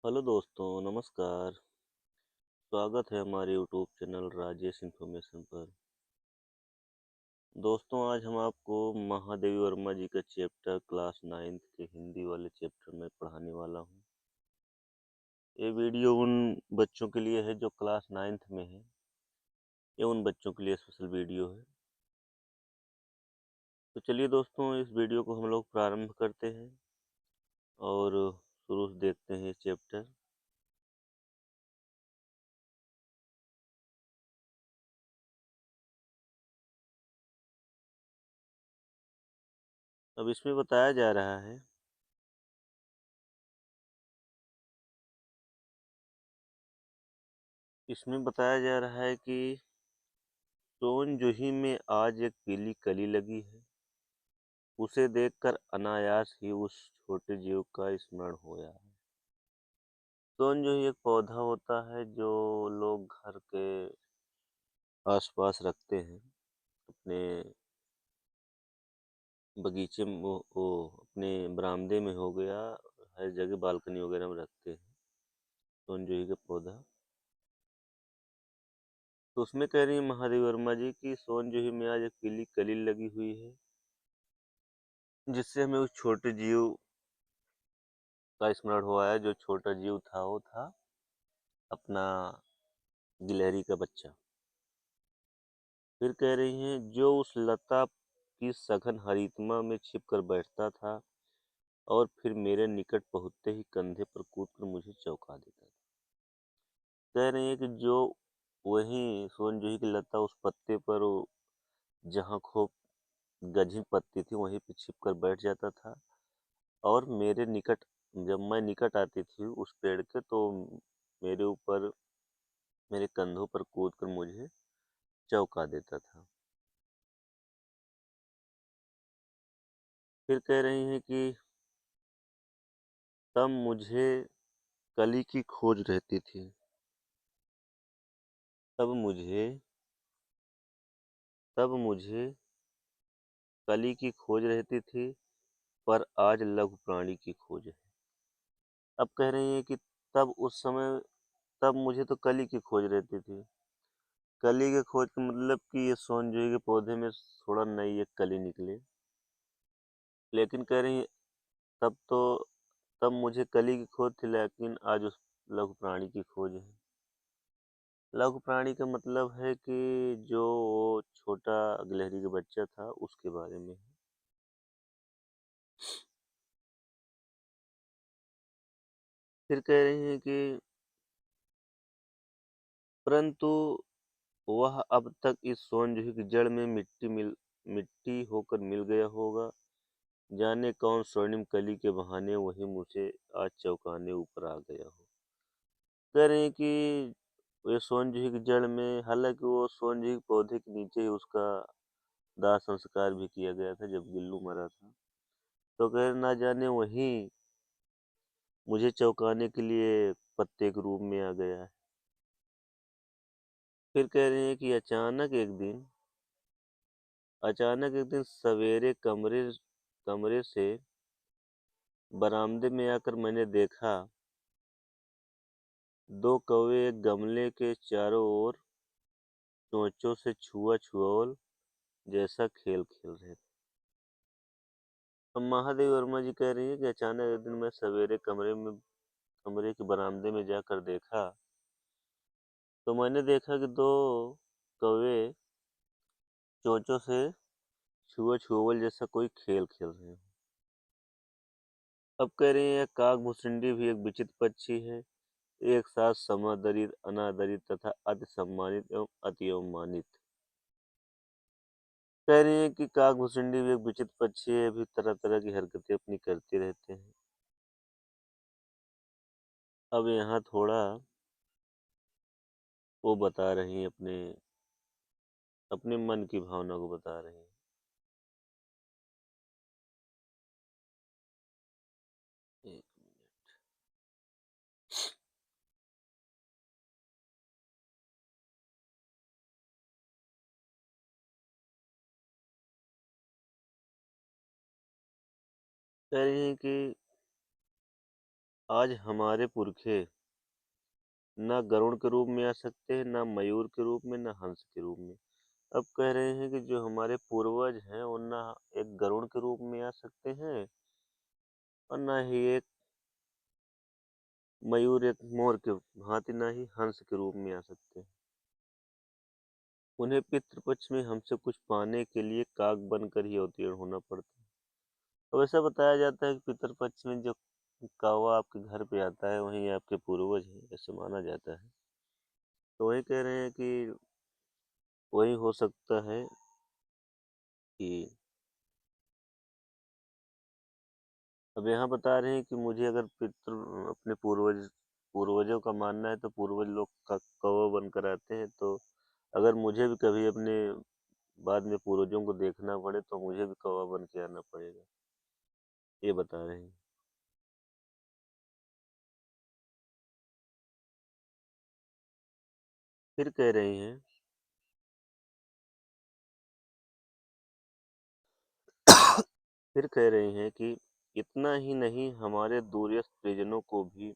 Hello दोस्तों, नमस्कार। स्वागत है हमारे यूट्यूब चैनल राजेश इन्फॉर्मेशन पर। दोस्तों, आज हम आपको महादेवी वर्मा जी का चैप्टर क्लास 9th के हिंदी वाले चैप्टर में पढ़ाने वाला हूँ। ये वीडियो उन बच्चों के लिए है जो क्लास 9th में है। ये उन बच्चों के लिए स्पेशल वीडियो है। तो चलिए दोस्तों, इस वीडियो को हम लोग प्रारंभ करते हैं और शुरू से देखते हैं इस चैप्टर। अब इसमें बताया जा रहा है कि सोनजोही में आज एक पीली कली लगी है। उसे देखकर अनायास ही उस छोटे जीव का स्मरण होया है। सोनजोही एक पौधा होता है जो लोग घर के आसपास रखते हैं। अपने बगीचे में वो अपने बरामदे में हो गया, हर जगह बालकनी वगैरह में रखते हैं सोनजोही का पौधा। तो उसमें कह रही है महादेवी वर्मा जी की सोनजोही में आज एक पीली कली लगी हुई है, जिससे हमें उस छोटे जीव का स्मरण हुआ है। जो छोटा जीव था वो था अपना गिलहरी का बच्चा। फिर कह रही हैं, जो उस लता की सघन हरितमा में छिपकर बैठता था और फिर मेरे निकट पहुंचते ही कंधे पर कूदकर मुझे चौंका देता था। कह रही है कि जो वही सोनजोही की लता उस पत्ते पर जहाँ खूब गजी पत्ती थी वहीं पे छिपकर बैठ जाता था और मेरे निकट, जब मैं निकट आती थी उस पेड़ के, तो मेरे ऊपर, मेरे कंधों पर कूदकर मुझे चौंका देता था। फिर कह रही हैं कि तब मुझे कली की खोज रहती थी। तब मुझे तब मुझे कली की खोज रहती थी, पर आज लघु प्राणी की खोज है। अब कह रही हैं कि तब उस समय, तब मुझे तो कली की खोज रहती थी। कली की खोज का मतलब कि ये सोनजोई के पौधे में थोड़ा नई एक कली निकले। लेकिन कह रही हैं, तब तो तब मुझे कली की खोज थी, लेकिन आज उस लघु प्राणी की खोज है। लघु प्राणी का मतलब है कि जो वो छोटा गिलहरी का बच्चा था उसके बारे में है। फिर कह रही हैं कि परंतु वह अब तक इस सोनजोही की जड़ में मिट्टी होकर मिल गया होगा। जाने कौन स्वर्णिम कली के बहाने वही मुझे आज चौंकाने ऊपर आ गया हो। कह रहे हैं कि वे सोनजोही की जड़ में, हालांकि वो सोनजोही के पौधे के नीचे ही उसका दाह संस्कार भी किया गया था जब गिल्लू मरा था। तो कह रहे ना जाने वही मुझे चौंकाने के लिए पत्ते के रूप में आ गया है। फिर कह रहे हैं कि अचानक एक दिन सवेरे कमरे से बरामदे में आकर मैंने देखा, दो कौवे एक गमले के चारों ओर चोंचों से छुआ छुआल जैसा खेल खेल रहे थे। अब महादेवी वर्मा जी कह रही है कि अचानक एक दिन मैं सवेरे कमरे के बरामदे में जाकर देखा, तो मैंने देखा कि दो कौवे चोंचों से छुआ छुअल जैसा कोई खेल खेल रहे हैं। अब कह रही है काक भुसुंडी भी एक विचित्र पक्षी है, एक साथ समादरित, अनादरित तथा अति सम्मानित एवं अति अवमानित। कह रही है कि काक भुसुंडी भी एक विचित्र पक्षी है, भी तरह तरह की हरकतें अपनी करते रहते हैं। अब यहाँ थोड़ा वो बता रही हैं, अपने अपने मन की भावना को बता रही हैं। एक मिनट। कह रही हैं कि आज हमारे पुरखे ना गरुड़ के रूप में आ सकते हैं, ना मयूर के रूप में, ना हंस के रूप में। अब कह रहे हैं कि जो हमारे पूर्वज हैं वो ना एक गरुड़ के रूप में आ सकते हैं और ना ही एक मयूर एक मोर के भांति, ना ही हंस के रूप में आ सकते हैं। उन्हें पितृपक्ष में हमसे कुछ पाने के लिए काग बनकर ही अवतीर्ण होना पड़ता है। तो ऐसा बताया जाता है कि पितृपक्ष में जो कौवा आपके घर पे आता है वहीं आपके पूर्वज हैं, ऐसे माना जाता है। तो वही कह रहे हैं कि वही हो सकता है कि अब यहाँ बता रहे हैं कि मुझे अगर अपने पूर्वजों का मानना है तो पूर्वज लोग का कौवा बनकर आते हैं, तो अगर मुझे भी कभी अपने बाद में पूर्वजों को देखना पड़े तो मुझे भी कौवा बन के आना पड़ेगा, ये बता रहे हैं। फिर कह रही हैं फिर कह रही हैं कि इतना ही नहीं, हमारे दूरस्थ परिजनों को भी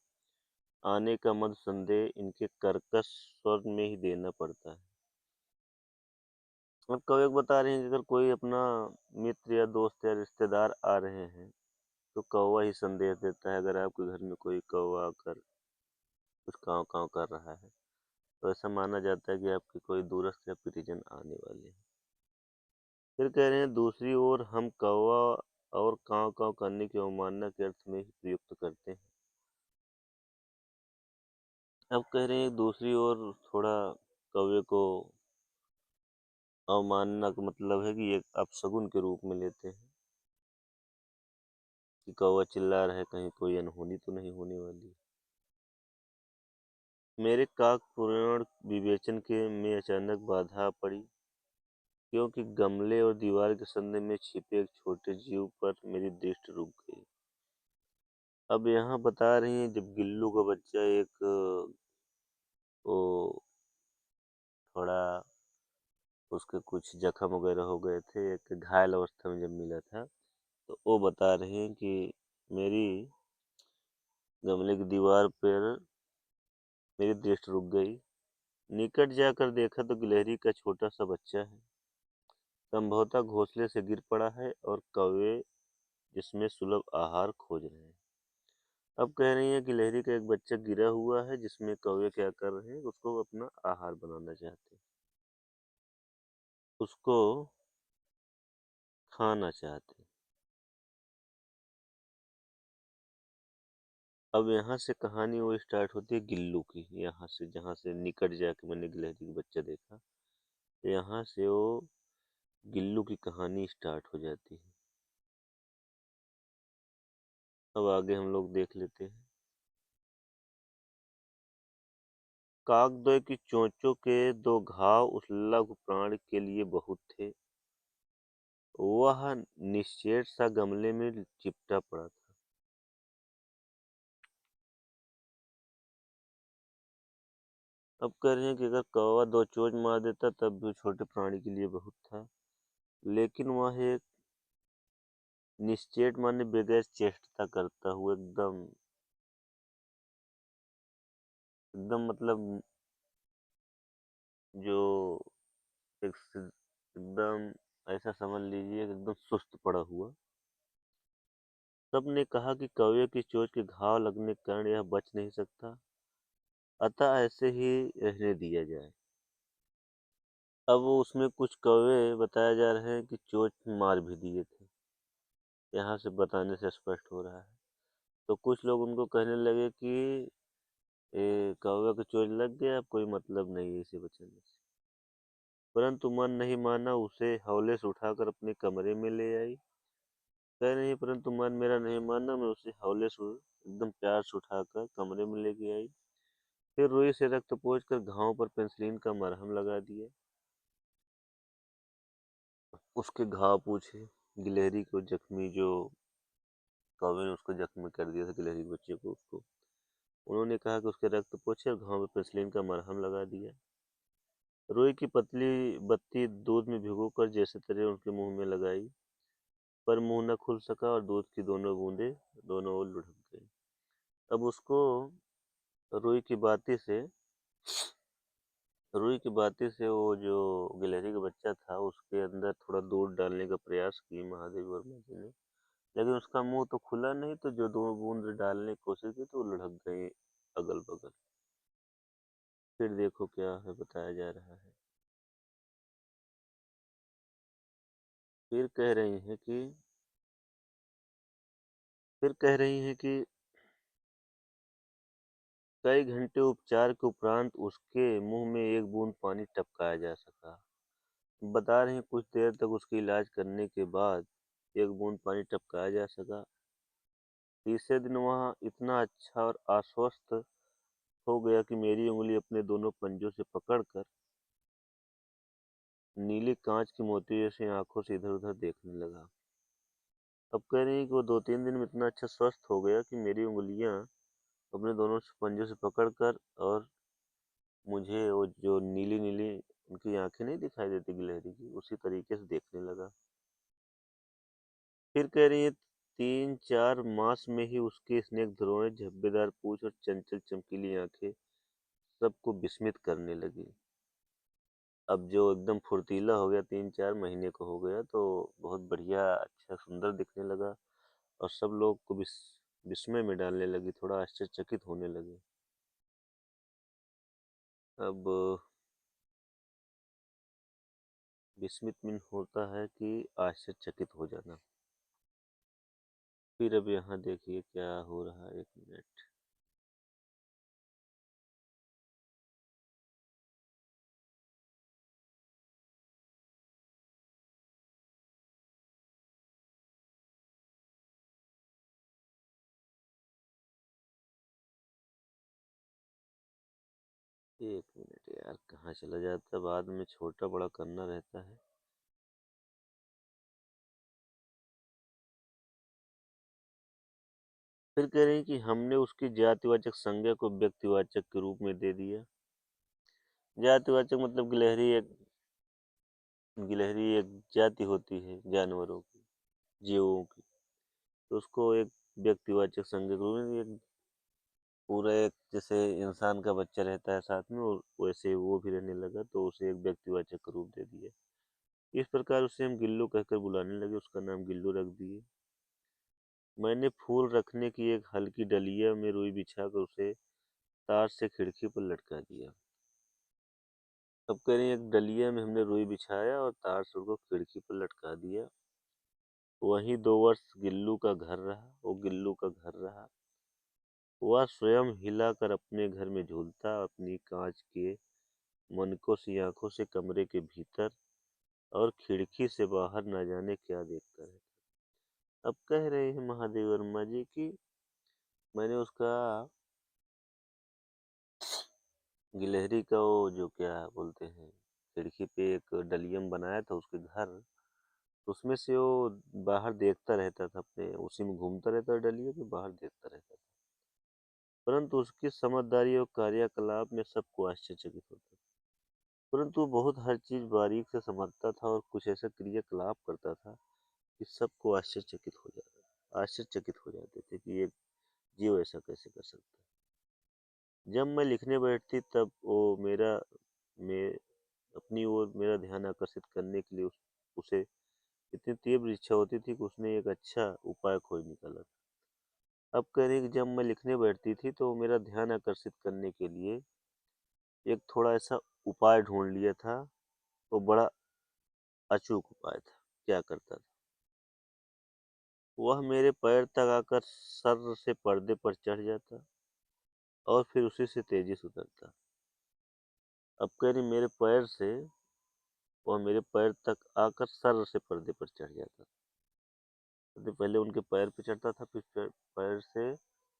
आने का मत संदेह इनके कर्कश स्वर में ही देना पड़ता है। अब कौवे बता रहे हैं कि अगर कोई अपना मित्र या दोस्त या रिश्तेदार आ रहे हैं तो कौवा ही संदेश देता है। अगर आपके घर में कोई कौवा आकर कुछ काँव काँव कर रहा है तो ऐसा माना जाता है कि आपके कोई दूरस्थ या परिजन आने वाले हैं। फिर कह रहे हैं दूसरी ओर हम कौवा और काँव काँव करने की अवमानना के अर्थ में ही प्रयुक्त करते हैं। अब कह रहे हैं दूसरी ओर थोड़ा कौवे को अवमानना का मतलब है कि एक अपशगुन के रूप में लेते हैं कि कौवा चिल्ला रहा है, कहीं कोई अनहोनी तो नहीं होने वाली। मेरे काकपुराण विवेचन के में अचानक बाधा पड़ी, क्योंकि गमले और दीवार के संदे में छिपे एक छोटे जीव पर मेरी दृष्टि रुक गई। अब यहाँ बता रही हैं जब गिल्लू का बच्चा एक वो थोड़ा उसके कुछ जख्म वगैरह हो गए थे, एक घायल अवस्था में जब मिला था, तो वो बता रहे हैं कि मेरी गमले की दीवार पर मेरी दृष्टि रुक गई। निकट जाकर देखा तो गिलहरी का छोटा सा बच्चा है, संभवतः घोंसले से गिर पड़ा है और कौवे जिसमें सुलभ आहार खोज रहे हैं। अब कह रही हैं कि गिलहरी का एक बच्चा गिरा हुआ है जिसमें कौवे क्या कर रहे हैं, उसको अपना आहार बनाना चाहते हैं, उसको खाना चाहते हैं। अब यहाँ से कहानी वो स्टार्ट होती है गिल्लू की, यहाँ से जहाँ से निकट जाके मैंने गिलहरी का बच्चा देखा, यहाँ से वो गिल्लू की कहानी स्टार्ट हो जाती है। अब आगे हम लोग देख लेते हैं। काकद्वय की चोंचों के दो घाव उस लघु प्राणी के लिए बहुत थे। वह निश्चेष सा गमले में चिपटा पड़ा था। अब कह रहे हैं कि अगर कौवा दो चोंच मार देता तब भी छोटे प्राणी के लिए बहुत था, लेकिन वह एक निश्चेट माने बगैर चेष्टा करता हुआ एकदम एकदम मतलब जो एकदम ऐसा समझ लीजिए कि एकदम सुस्त पड़ा हुआ। सबने कहा कि कौवे की चोंच के घाव लगने के कारण यह बच नहीं सकता, अतः ऐसे ही रहने दिया जाए। अब वो उसमें कुछ कौवे बताया जा रहे हैं कि चोंच मार भी दिए थे, यहाँ से बताने से स्पष्ट हो रहा है। तो कुछ लोग उनको कहने लगे कि कौवे को चोंच लग गया, अब कोई मतलब नहीं है इसे बचाने से। परंतु मन नहीं माना, उसे हौले से उठाकर अपने कमरे में ले आई। कह नहीं परंतु मन मेरा नहीं माना, मैं उसे हौले से एकदम प्यार से उठाकर कमरे में लेके आई। फिर रुई से रक्त पोंछ कर घाव पर पेंसिलीन का मरहम लगा दिया। उसके घाव पूछे गिलहरी को, जख्मी जो कौवे ने उसको जख्मी कर दिया था गिलहरी के बच्चे को, उसको उन्होंने कहा कि उसके रक्त पोंछे और घाव पर पेंसिलीन का मरहम लगा दिया। रुई की पतली बत्ती दूध में भिगोकर जैसे तरह उनके मुंह में लगाई, पर मुंह न खुल सका और दूध की दोनों बूंदें दोनों ओर लुढ़क गई। अब उसको रुई की बाती से वो जो गिलहरी का बच्चा था उसके अंदर थोड़ा दूध डालने का प्रयास की महादेव वर्मा जी ने, लेकिन उसका मुंह तो खुला नहीं, तो जो दो बूंद डालने की कोशिश की तो वो लुढ़क गई अगल बगल। फिर देखो क्या है बताया जा रहा है। फिर कह रही हैं कि कई घंटे उपचार के उपरांत उसके मुंह में एक बूंद पानी टपकाया जा सका। बता रही हैं कुछ देर तक उसकी इलाज करने के बाद एक बूंद पानी टपकाया जा सका। तीसरे दिन वह इतना अच्छा और आश्वस्त हो गया कि मेरी उंगली अपने दोनों पंजों से पकड़कर नीली कांच की मोती जैसी आंखों से इधर उधर देखने लगा। अब कह रही हैं कि वो 2-3 दिन में इतना अच्छा स्वस्थ हो गया कि मेरी उंगलियां अपने दोनों पंजों से पकड़कर और मुझे वो जो नीली नीली उनकी आंखें नहीं दिखाई देती गिलहरी की, उसी तरीके से देखने लगा। फिर कह रही है 3-4 मास में ही उसकी स्नेह धुरों, झब्बेदार पूंछ और चंचल चमकीली आंखें सबको विस्मित करने लगी। अब जो एकदम फुर्तीला हो गया, 3-4 महीने का हो गया, तो बहुत बढ़िया अच्छा सुंदर दिखने लगा और सब लोग को विस्मय में डालने लगी, थोड़ा आश्चर्यचकित होने लगे। अब विस्मित मीन होता है कि आश्चर्यचकित हो जाना। फिर अब यहाँ देखिए क्या हो रहा है, 1 मिनट। एक मिनट यार, कहाँ चला जाता है, बाद में छोटा बड़ा करना रहता है। फिर कह रही कि हमने उसकी जातिवाचक संज्ञा को व्यक्तिवाचक के रूप में दे दिया। जातिवाचक मतलब गिलहरी एक जाति होती है जानवरों की, जीवों की, तो उसको एक व्यक्तिवाचक संज्ञा के रूप में पूरा एक जैसे इंसान का बच्चा रहता है साथ में, और वैसे वो भी रहने लगा, तो उसे एक व्यक्तिवाचक रूप दे दिया। इस प्रकार उसे हम गिल्लू कहकर बुलाने लगे, उसका नाम गिल्लू रख दिए। मैंने फूल रखने की एक हल्की डलिया में रुई बिछाकर उसे तार से खिड़की पर लटका दिया। अब कह रही एक डलिया में हमने रुई बिछाया और तार से उसको खिड़की पर लटका दिया। वहीं 2 वर्ष गिल्लू का घर रहा। वह स्वयं हिलाकर अपने घर में झूलता, अपनी कांच के मनकों सी आंखों से कमरे के भीतर और खिड़की से बाहर न जाने क्या देखता है। अब कह रहे हैं महादेव वर्मा जी की मैंने उसका गिलहरी का वो जो क्या बोलते हैं, खिड़की पे एक डलियम बनाया था उसके घर, उसमें से वो बाहर देखता रहता था, अपने उसी में घूमता रहता था, डलिया के बाहर देखता रहता था। परंतु उसकी समझदारी और कार्यकलाप में सबको आश्चर्यचकित होता था। परंतु वो बहुत हर चीज बारीक से समझता था और कुछ ऐसा क्रियाकलाप करता था कि सबको आश्चर्यचकित हो जाते थे कि ये जीव ऐसा कैसे कर सकता है। जब मैं लिखने बैठती तब वो मैं अपनी ओर मेरा ध्यान आकर्षित करने के लिए उसे इतनी तीव्र इच्छा होती थी कि उसने एक अच्छा उपाय खोज निकाला था। अब कह रही कि जब मैं लिखने बैठती थी तो मेरा ध्यान आकर्षित करने के लिए एक थोड़ा ऐसा उपाय ढूंढ लिया था। वो बड़ा अचूक उपाय था। क्या करता था, वह मेरे पैर तक आकर सर से पर्दे पर चढ़ जाता और फिर उसी से तेजी से उतरता। अब कह रही वह मेरे पैर तक आकर सर से पर्दे पर चढ़ जाता। तो पहले उनके पैर पे चढ़ता था, फिर पैर से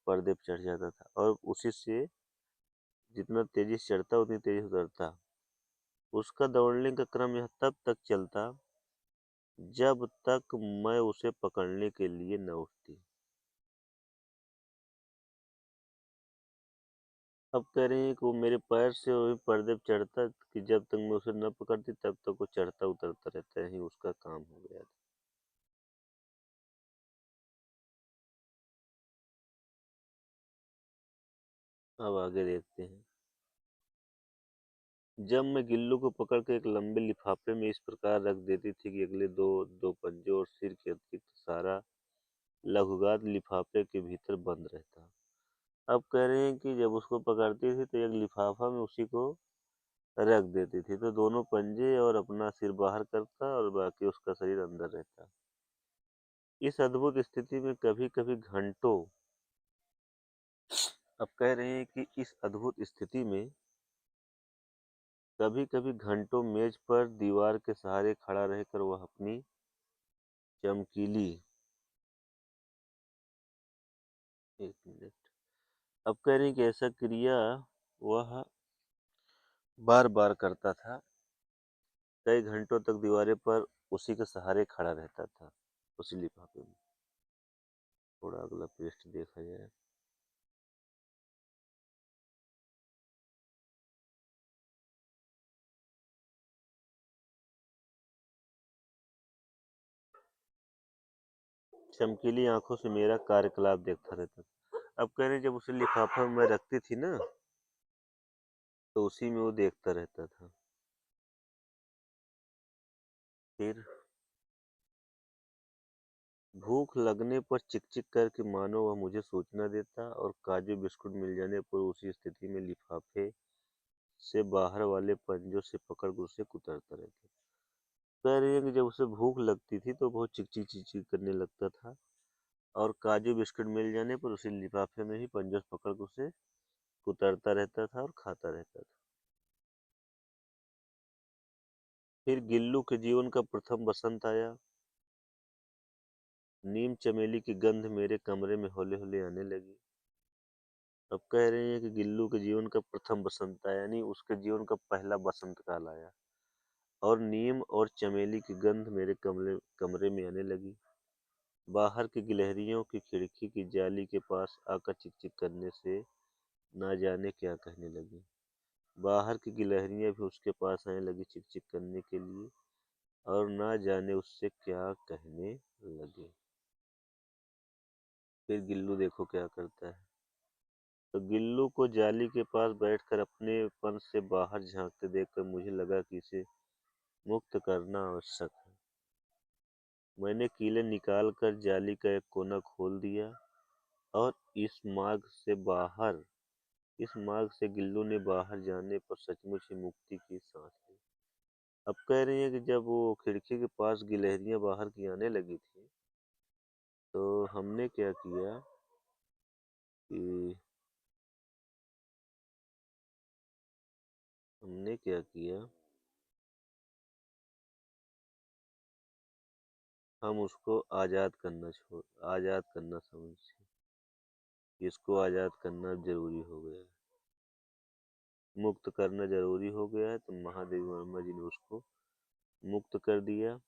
पर्दे पे चढ़ जाता था और उसी से जितना तेजी से चढ़ता उतनी तेजी से उतरता। उसका दौड़ने का क्रम यह तब तक चलता जब तक मैं उसे पकड़ने के लिए न उठती। अब कह रही है कि वो मेरे पैर से वही पर्दे पे चढ़ता कि जब तक मैं उसे न पकड़ती तब तक वो चढ़ता उतरता रहता, यही उसका काम हो गया था। अब आगे देखते हैं। जब मैं गिल्लू को पकड़ कर एक लंबे लिफाफे में इस प्रकार रख देती थी कि अगले दो दो पंजों और सिर के अतिरिक्त सारा लघुगाद लिफाफे के भीतर बंद रहता। अब कह रहे हैं कि जब उसको पकड़ती थी तो एक लिफाफा में उसी को रख देती थी, तो दोनों पंजे और अपना सिर बाहर करता और बाकी उसका शरीर अंदर रहता। इस अद्भुत स्थिति में कभी कभी घंटों, अब कह रहे हैं कि इस अद्भुत स्थिति में कभी कभी घंटों मेज पर दीवार के सहारे खड़ा रहकर वह अपनी चमकीली, एक मिनट, अब कह रहे हैं कि ऐसा क्रिया वह बार बार करता था। कई घंटों तक दीवारें पर उसी के सहारे खड़ा रहता था, उसी लिफाफे में। थोड़ा अगला पृष्ठ देखा जाए। चमकीली आंखों से मेरा कार्यकलाप देखता रहता था। अब कह रहे हैं जब उसे लिफाफा में रखती थी ना, तो उसी में वो देखता रहता था। फिर भूख लगने पर चिक चिक करके मानो वह मुझे सूचना देता और काजू बिस्कुट मिल जाने पर उसी स्थिति में लिफाफे से बाहर वाले पंजों से पकड़ कर उसे कुतरता रहता। कह रही है कि जब उसे भूख लगती थी तो बहुत चिक चिक करने लगता था और काजू बिस्कुट मिल जाने पर उसी लिफाफे में ही पंजों से पकड़ कर उसे कुतरता रहता था और खाता रहता था। फिर गिल्लू के जीवन का प्रथम बसंत आया। नीम चमेली की गंध मेरे कमरे में हौले हौले आने लगी। अब कह रहे हैं कि गिल्लू के जीवन का प्रथम बसंत आया, यानी उसके जीवन का पहला बसंत काल आया और नीम और चमेली की गंध मेरे कमरे कमरे में आने लगी। बाहर की गिलहरियों की खिड़की की जाली के पास आकर चिक चिक करने से ना जाने क्या कहने लगी। बाहर की गिलहरियां भी उसके पास आने लगी चिक चिक करने के लिए और ना जाने उससे क्या कहने लगे। फिर गिल्लू देखो क्या करता है। तो गिल्लू को जाली के पास बैठकर अपने पन से बाहर झांकते देखकर मुझे लगा कि इसे मुक्त करना आवश्यक है। मैंने कीले निकालकर जाली का एक कोना खोल दिया और इस मार्ग से गिल्लू ने बाहर जाने पर सचमुच ही मुक्ति की सांस ली। अब कह रही है कि जब वो खिड़की के पास गिलहरियां बाहर की आने लगी थी, तो कि हमने क्या किया, हम उसको आजाद करना समझे। इसको आजाद करना जरूरी हो गया है, मुक्त करना जरूरी हो गया है, तो महादेवी वर्मा जी ने उसको मुक्त कर दिया।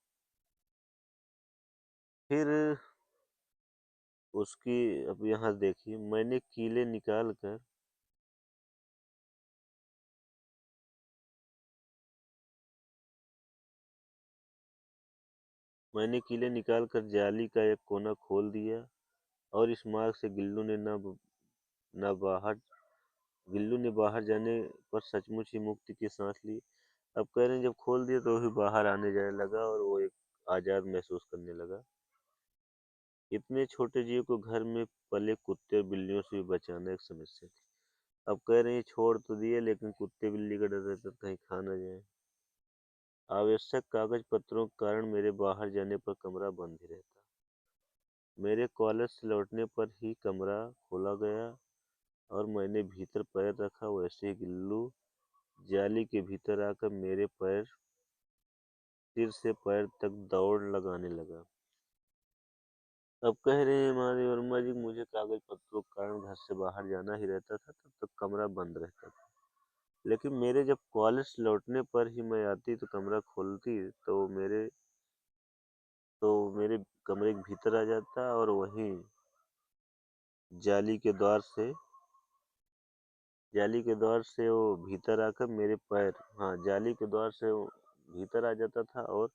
फिर उसकी, अब यहाँ देखिए, मैंने कीले निकाल कर जाली का एक कोना खोल दिया और इस मार्ग से न बाहर गिल्लू ने बाहर जाने पर सचमुच ही मुक्ति की सांस ली। अब कह रहे हैं जब खोल दिया तो वो भी बाहर आने जाने लगा और वो एक आजाद महसूस करने लगा। इतने छोटे जीव को घर में पले कुत्ते और बिल्लियों से भी बचाना एक समस्या थी। अब कह रहे हैं छोड़ तो दिए, लेकिन कुत्ते बिल्ली का डर रहता था कहीं खा ना जाए। आवश्यक कागज पत्रों के कारण मेरे बाहर जाने पर कमरा बंद ही रहता। मेरे कॉलेज से लौटने पर ही कमरा खोला गया और मैंने भीतर पैर रखा, वैसे ही गिल्लू जाली के भीतर आकर मेरे पैर सिर से पैर तक दौड़ लगाने लगा। अब कह रहे हैं हमारे वर्मा जी, मुझे कागज पत्रों के कारण घर से बाहर जाना ही रहता था, तब तक कमरा बंद रहता था। लेकिन मेरे जब कॉलेज से लौटने पर ही मैं आती तो कमरा खोलती तो मेरे कमरे के भीतर आ जाता और वहीं जाली के द्वार से जाली के द्वार से वो भीतर आकर मेरे पैर हाँ जाली के द्वार से वो भीतर आ जाता था और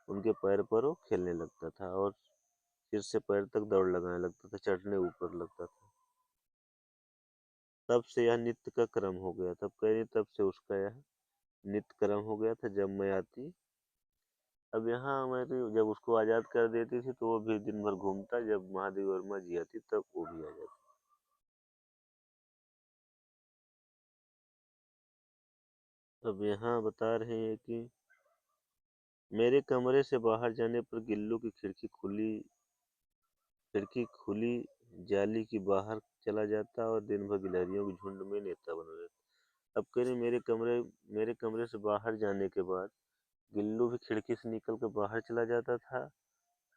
उनके पैर पर वो खेलने लगता था और सिर से पैर तक दौड़ लगाने लगता था, चढ़ने ऊपर लगता था। तब से यह नित्य का क्रम हो गया। तब कह रही तब से उसका यह नित्य क्रम हो गया था जब मैं आती। अब यहाँ मैं तो जब उसको आज़ाद कर देती थी तो वो भी दिन भर घूमता, जब महादेवी वर्मा जी आती तब वो भी आ जाती। अब यहाँ बता रहे हैं कि मेरे कमरे से बाहर जाने पर गिल्लू की खिड़की खुली जाली की बाहर चला जाता और दिन भर गिलहरियों के झुंड में नेता बना रहता। अब कह रहे मेरे कमरे से बाहर जाने के बाद गिल्लू भी खिड़की से निकल कर बाहर चला जाता था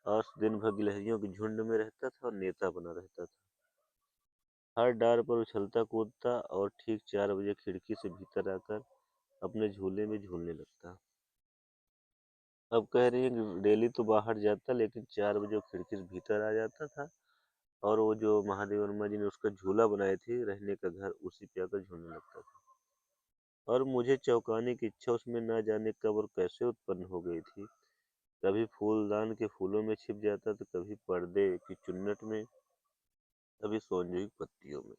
और दिन भर गिलहरियों के झुंड में रहता था और नेता बना रहता था। हर डार पर उछलता कूदता और ठीक 4 बजे खिड़की से भीतर आकर अपने झूले में झूलने लगता। अब कह रही है कि डेली तो बाहर जाता लेकिन 4 बजे वो खिड़की से भीतर आ जाता था और वो जो महादेव वर्मा जी ने उसका झूला बनाए थे रहने का घर, उसी पे आकर झूलने लगता था। और मुझे चौंकाने की इच्छा उसमें न जाने कब और कैसे उत्पन्न हो गई थी। कभी फूलदान के फूलों में छिप जाता तो कभी पर्दे की चुन्नट में, कभी सोंजू की पत्तियों में।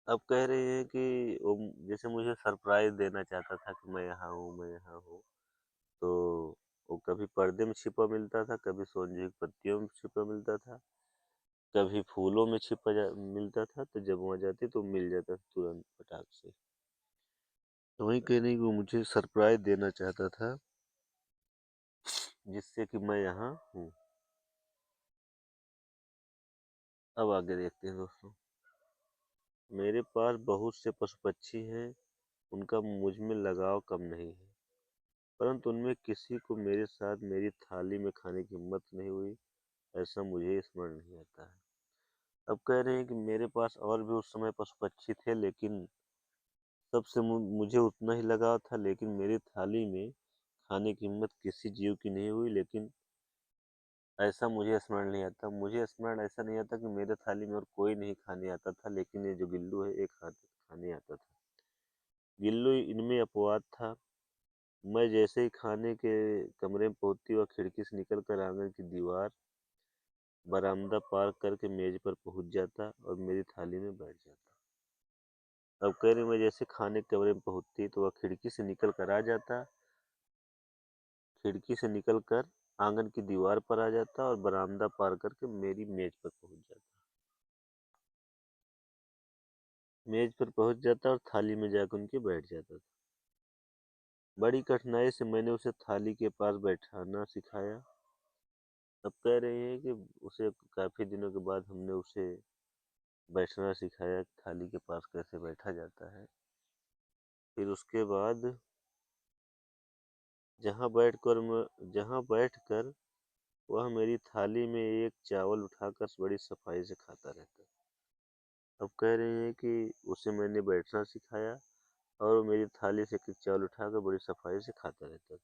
अब कह रही है कि वो जैसे मुझे सरप्राइज देना चाहता था कि मैं यहाँ हूँ, मैं यहाँ हूँ। तो वो कभी पर्दे में छिपा मिलता था, कभी सोंजू की पत्तियों में छिपा मिलता था, कभी फूलों में मिलता था। तो जब वहाँ जाती तो मिल जाता था तुरंत फटाक से। तो वही कह रही कि वो मुझे सरप्राइज देना चाहता था जिससे कि मैं यहाँ हूँ। अब आगे देखते हैं दोस्तों। मेरे पास बहुत से पशु पक्षी हैं, उनका मुझ में लगाव कम नहीं है, परंतु उनमें किसी को मेरे साथ मेरी थाली में खाने की हिम्मत नहीं हुई, ऐसा मुझे स्मरण नहीं आता है। अब कह रहे हैं कि मेरे पास और भी उस समय पशु पक्षी थे लेकिन सबसे मुझे उतना ही लगाव था, लेकिन मेरी थाली में खाने की हिम्मत किसी जीव की नहीं हुई, लेकिन ऐसा मुझे स्मरण नहीं आता। मुझे स्मरण ऐसा नहीं आता कि मेरे थाली में और कोई नहीं खाने आता था, लेकिन ये जो गिल्लू है एक खाने आता था। गिल्लू इनमें अपवाद था। मैं जैसे ही खाने के कमरे में पहुंचती वह खिड़की से निकलकर आंगन की दीवार, बरामदा पार करके मेज पर पहुंच जाता और मेरी थाली में बैठ जाता। अब कह रही मैं जैसे खाने के कमरे में पहुंचती तो वह खिड़की से निकलकर आंगन की दीवार पर आ जाता और बरामदा पार करके मेरी मेज पर पहुंच जाता। मेज पर पहुंच जाता और थाली में जाकर उनके बैठ जाता था। बड़ी कठिनाई से मैंने उसे थाली के पास बैठाना सिखाया। अब कह रहे हैं कि उसे काफ़ी दिनों के बाद हमने उसे बैठना सिखाया, थाली के पास कैसे बैठा जाता है। फिर उसके बाद जहाँ बैठकर वह मेरी थाली में एक चावल उठाकर बड़ी सफाई से खाता रहता। अब कह रहे हैं कि उसे मैंने बैठना सिखाया और वो मेरी थाली से एक चावल उठाकर बड़ी सफाई से खाता रहता था।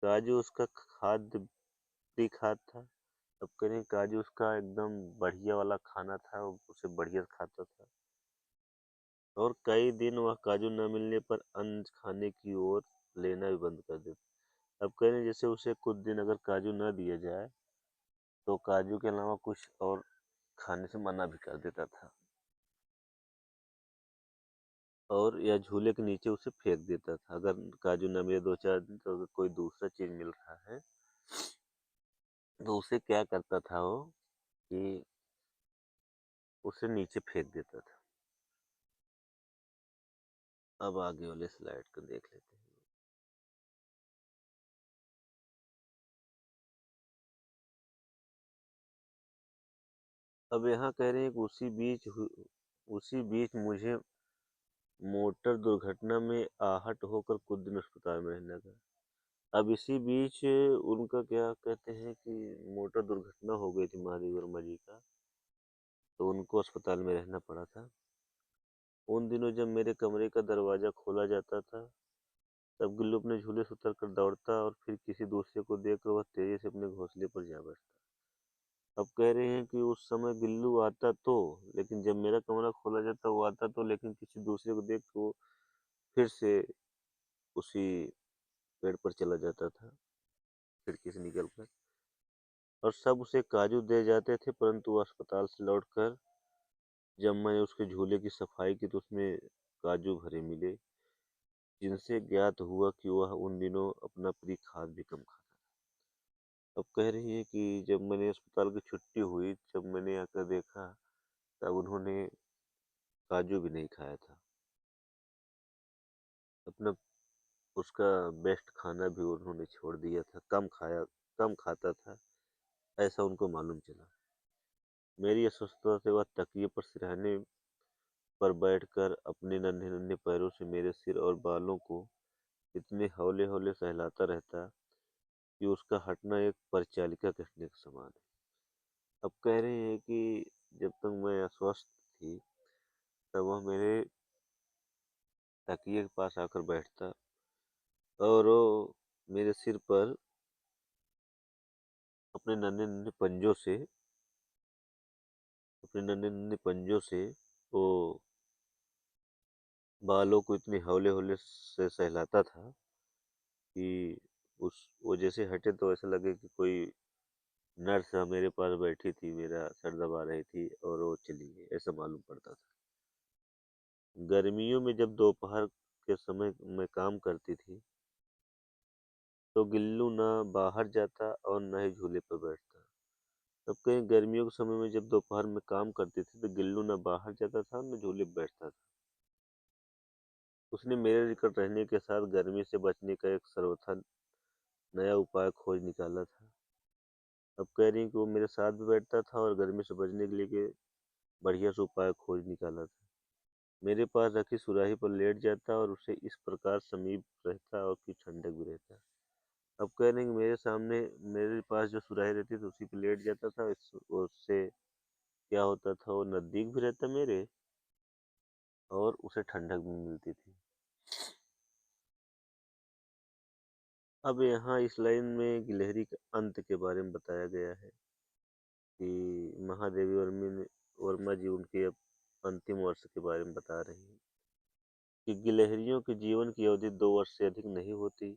काजू उसका खाद्य प्रिय खाद्य था। अब कह रहे हैं काजू उसका एकदम बढ़िया वाला खाना था, वो उसे बढ़िया खाता था। और कई दिन वह काजू न मिलने पर अन्न खाने की ओर लेना भी बंद कर देता। अब कह रहे हैं जैसे उसे कुछ दिन अगर काजू न दिया जाए तो काजू के अलावा कुछ और खाने से मना भी कर देता था और या झूले के नीचे उसे फेंक देता था। अगर काजू न मिले 2-4 दिन तो अगर कोई दूसरा चीज़ मिल रहा है तो उसे क्या करता था वो कि उसे नीचे फेंक देता था। अब आगे वाले स्लाइड को देख लेते हैं। अब यहाँ कह रहे हैं कि उसी बीच मुझे मोटर दुर्घटना में आहत होकर कुछ दिन अस्पताल में रहना पड़ा। अब इसी बीच उनका क्या कहते हैं कि मोटर दुर्घटना हो गई थी महादेव वर्मा जी का, तो उनको अस्पताल में रहना पड़ा था। उन दिनों जब मेरे कमरे का दरवाज़ा खोला जाता था तब गिल्लू अपने झूले से उतर कर दौड़ता और फिर किसी दूसरे को देखकर वह तेजी से अपने घोंसले पर जा बैठता। अब कह रहे हैं कि उस समय गिल्लू आता तो, लेकिन जब मेरा कमरा खोला जाता वो आता तो, लेकिन किसी दूसरे को देख के वो फिर से उसी पेड़ पर चला जाता था खिड़की से निकलकर। और सब उसे काजू दे जाते थे, परंतु वो अस्पताल से लौटकर जब मैंने उसके झूले की सफाई की तो उसमें काजू भरे मिले, जिनसे ज्ञात हुआ कि वह उन दिनों अपना प्रिय खाद्य भी कम खाता। अब कह रही है कि जब मैंने अस्पताल की छुट्टी हुई, जब मैंने आकर देखा, तब उन्होंने काजू भी नहीं खाया था। अपना उसका बेस्ट खाना भी उन्होंने छोड़ दिया था, कम खाता था, ऐसा उनको मालूम चला। मेरी अस्वस्थता से वह तकिए पर सिरहाने पर बैठकर अपने नन्हे-नन्हे पैरों से मेरे सिर और बालों को इतने हौले-हौले सहलाता रहता कि उसका हटना एक परिचालिका के हटने के समान है। अब कह रहे हैं कि जब तक मैं अस्वस्थ थी, तब वह मेरे तकिए के पास आकर बैठता और वो मेरे सिर पर अपने नन्हे-नन्हे पंजों से वो बालों को इतने हौले-हौले से सहलाता था कि वो जैसे हटे तो ऐसा लगे कि कोई नर्स मेरे पास बैठी थी, मेरा सर दबा रही थी और वो चली गई, ऐसा मालूम पड़ता था। गर्मियों में जब दोपहर के समय मैं काम करती थी, तो गिल्लू ना बाहर जाता और ना ही झूले पर बैठता। तब कहीं गर्मियों के समय में जब दोपहर में काम करती थी, तो गिल्लू ना बाहर जाता था, ना झूले पर बैठता था। उसने मेरे निकट रहने के साथ गर्मी से बचने का एक सर्वथा नया उपाय खोज निकाला था। अब कह रही हैं कि वो मेरे साथ भी बैठता था और गर्मी से बचने के लिए के बढ़िया से उपाय खोज निकाला था। मेरे पास रखी सुराही पर लेट जाता और उसे इस प्रकार समीप रहता और कि ठंडक भी रहता। अब कह रहे हैं कि मेरे पास जो सुराही रहती थी उसी पे लेट जाता था, उससे क्या होता था, वो नज़दीक भी रहता मेरे और उसे ठंडक भी मिलती थी। अब यहाँ इस लाइन में गिलहरी के अंत के बारे में बताया गया है कि महादेवी वर्मा जी उनके अब अंतिम वर्ष के बारे में बता रही हैं कि गिलहरियों के जीवन की अवधि 2 वर्ष से अधिक नहीं होती,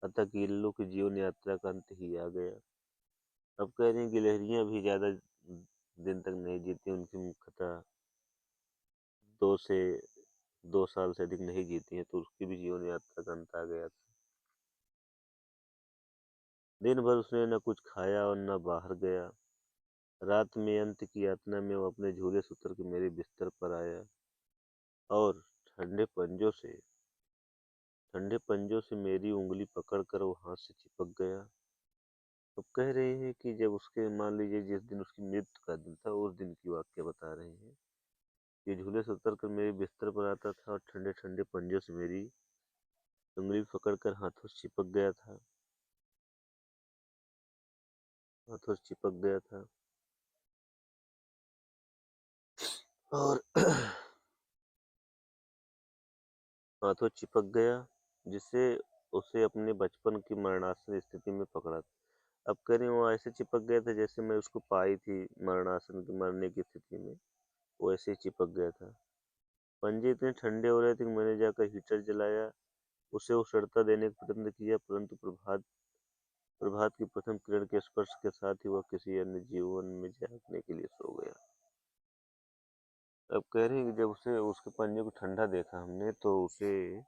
अतः गिल्लों की जीवन यात्रा का अंत ही आ गया। अब कह रही हैं गिलहरियां भी ज़्यादा दिन तक नहीं जीती, उनकी मुख्यतः 2 से 2 साल से अधिक नहीं जीती हैं, तो उसकी भी जीवन यात्रा का अंत आ गया था। दिन भर उसने न कुछ खाया और न बाहर गया। रात में अंत की यातना में वो अपने झूले से उतर के मेरे बिस्तर पर आया और ठंडे पंजों से मेरी उंगली पकड़कर वो हाथ से चिपक गया। अब कह रहे हैं कि जब उसके मान लीजिए जिस दिन उसकी मृत्यु का दिन था, उस दिन की वाक्य बता रहे हैं। ये झूले से उतर कर मेरे बिस्तर पर आता था और ठंडे ठंडे पंजों से मेरी उंगली पकड़कर हाथों से चिपक गया था और हाथों चिपक गया, जिससे उसे अपने बचपन की मरणासन स्थिति में पकड़ा। अब कह रही वो ऐसे चिपक गया था जैसे मैं उसको पाई थी मरणासन की मरने की स्थिति में, वो ऐसे ही चिपक गया था। पंजे इतने ठंडे हो रहे थे कि मैंने जाकर हीटर जलाया, उसे उष्णता देने का प्रयत्न किया, परंतु प्रभात की प्रथम किरण के स्पर्श के साथ ही वह किसी अन्य जीवन में जागने के लिए सो गया। अब कह रही है कि जब उसे उसके पंजे को ठंडा देखा हमने, तो उसे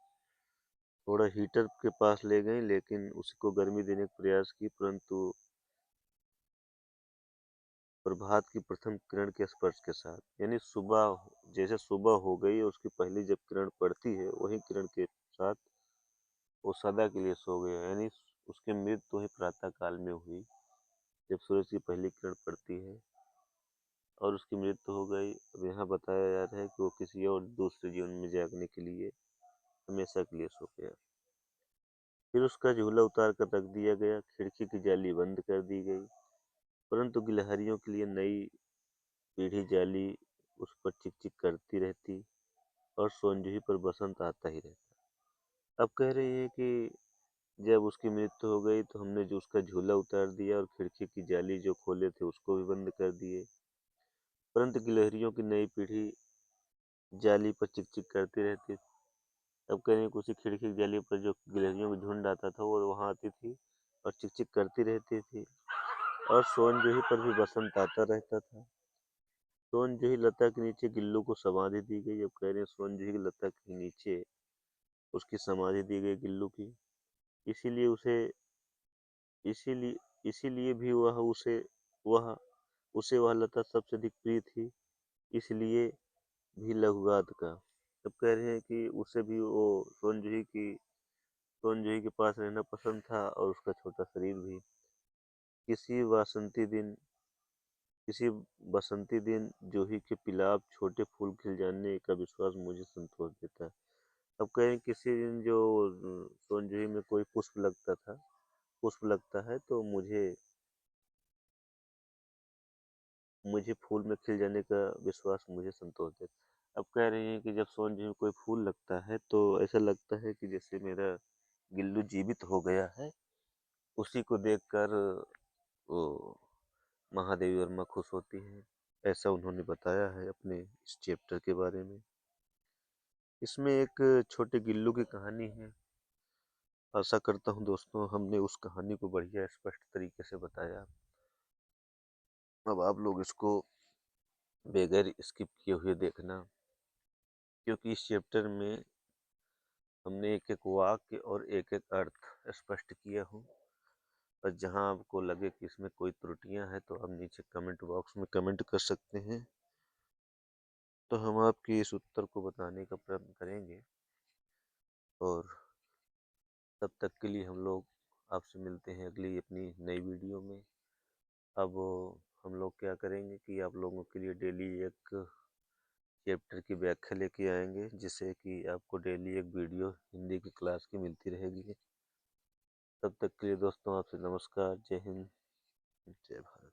थोड़ा हीटर के पास ले गए, लेकिन उसको गर्मी देने का प्रयास की, परंतु प्रभात की प्रथम किरण के स्पर्श के साथ, यानी जैसे सुबह हो गई उसकी पहली जब किरण पड़ती है, वही किरण के साथ वो सदा के लिए सो गया। यानी उसकी मृत्यु ही प्रातः काल में हुई, जब सूरज की पहली किरण पड़ती है और उसकी मृत्यु हो गई। अब यहाँ बताया जा रहा है कि वो किसी और दूसरे जीवन में जागने के लिए हमेशा के लिए सो गया। फिर उसका झूला उतार कर रख दिया गया, खिड़की की जाली बंद कर दी गई, परंतु गिलहरियों के लिए नई पीढ़ी जाली उस पर चिक चिक करती रहती और सोंजही पर बसंत आता ही रहता। अब कह रही है कि जब उसकी मृत्यु हो गई तो हमने जो उसका झूला उतार दिया और खिड़की की जाली जो खोले थे उसको भी बंद कर दिए, परंतु गिलहरियों की नई पीढ़ी जाली पर चिक चिक करती रहती। अब कह रही है कि उसी खिड़की की जाली पर जो गिलहरियों का झुंड आता था वो वहां आती थी और चिक चिक करती रहती थी और सोनजोही पर भी बसंत आता रहता था। सोनजोही लता के नीचे गिल्लू को समाधि दी गई। अब कह रहे हैं सोनजोही की लता के नीचे उसकी समाधि दी गई गिल्लू की, इसीलिए उसे इसीलिए इसीलिए भी वह उसे वह लता सबसे अधिक प्रिय थी, इसलिए भी लघुगाद का। तब कह रहे हैं कि उसे भी वो सोनजोही के पास रहना पसंद था और उसका छोटा शरीर भी। किसी वासंती दिन किसी बसंती दिन जूही के पिलाप छोटे फूल खिल जाने का विश्वास मुझे संतोष देता है। अब कहें किसी दिन जो सोनजूही में कोई पुष्प लगता है तो मुझे फूल में खिल जाने का विश्वास मुझे संतोष देता है। अब कह रही हैं कि जब सोनजूही में कोई फूल लगता है तो ऐसा लगता है कि जैसे मेरा गिल्लू जीवित हो गया है। उसी को देखकर वो महादेवी वर्मा खुश होती हैं। ऐसा उन्होंने बताया है अपने इस चैप्टर के बारे में। इसमें एक छोटे गिल्लू की कहानी है। आशा करता हूँ दोस्तों हमने उस कहानी को बढ़िया स्पष्ट तरीके से बताया। अब आप लोग इसको बगैर स्किप किए हुए देखना, क्योंकि इस चैप्टर में हमने एक एक वाक्य और एक एक अर्थ स्पष्ट किया हूँ। और जहाँ आपको लगे कि इसमें कोई त्रुटियां हैं तो आप नीचे कमेंट बॉक्स में कमेंट कर सकते हैं, तो हम आपके इस उत्तर को बताने का प्रयत्न करेंगे। और तब तक के लिए हम लोग आपसे मिलते हैं अगली अपनी नई वीडियो में। अब हम लोग क्या करेंगे कि आप लोगों के लिए डेली एक चैप्टर की व्याख्या लेके आएंगे, जिससे कि आपको डेली एक वीडियो हिंदी की क्लास की मिलती रहेगी। तब तक के लिए दोस्तों आपसे नमस्कार। जय हिंद, जय भारत।